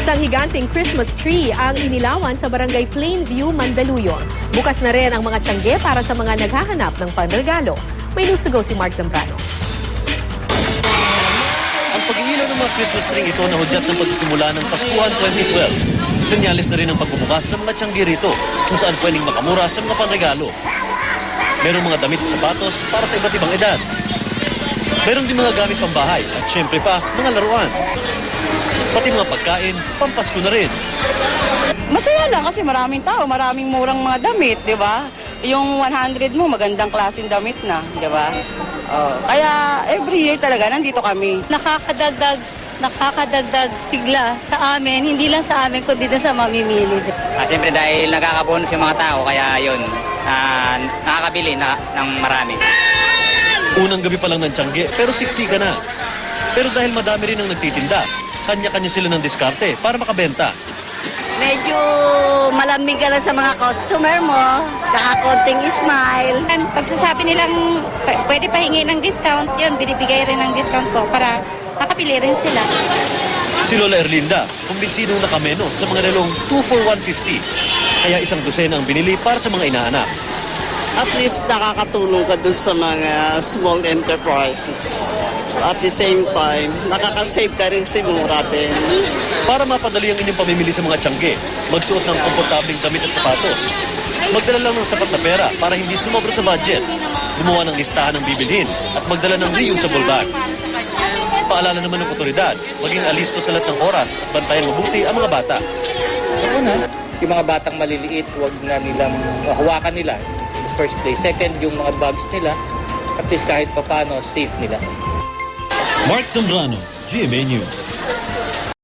Isang higanting Christmas tree ang inilawan sa barangay Plainview, Mandaluyong. Bukas na rin ang mga tiyangge para sa mga naghahanap ng panregalo. May news to go si Mark Zambrano. Ang pag-iilaw ng mga Christmas tree ito na hudyat ng pagsisimula ng Paskuhan 2012. Senyales na rin ang pagbubukas ng mga tiyangge rito kung saan pwedeng makamura sa mga panregalo. Merong mga damit at sapatos para sa iba't ibang edad. Meron din mga gamit pambahay at syempre pa mga laruan. Pati mga pagkain, pampasko na rin. Masaya lang kasi maraming tao, maraming murang mga damit, di ba? Yung 100 mo, magandang klaseng damit na, di ba? Kaya every year talaga nandito kami. Nakakadagdag sigla sa amin, hindi lang sa amin kundi din sa mamimili. Siyempre dahil nagkakabonus yung mga tao, kaya yun, nakakabili ng marami. Unang gabi pa lang ng tiyangge pero siksika na. Pero dahil madami rin ang nagtitinda, kanya-kanya sila ng diskarte para makabenta. Medyo malambing ka lang sa mga customer mo, saka konting smile. Pagsasabi nilang pwede pahingi ng discount, yun, binibigay rin ng discount po para makapili rin sila. Si Lola Erlinda, kumbinsidong nakamenos sa mga relong 2 for 150. Kaya isang dosena ang binili para sa mga inahanap. At least nakakatulong ka dun sa mga small enterprises. At the same time, nakakasave ka rin si mura din. Para mapadali ang inyong pamimili sa mga tiyangge, magsuot ng komportabling damit at sapatos. Magdala lang ng sapat na pera para hindi sumobra sa budget. Gumawa ng listahan ng bibilhin at magdala ng reusable bag. Paalala naman ng otoridad, maging alisto sa lahat ng oras at bantayan mabuti ang mga bata. Una, yung mga batang maliliit, huwag na nilang hawakan nila. First place. Second, yung mga bags nila, at least kahit papano, safe nila. Mark Zambrano, GMA News.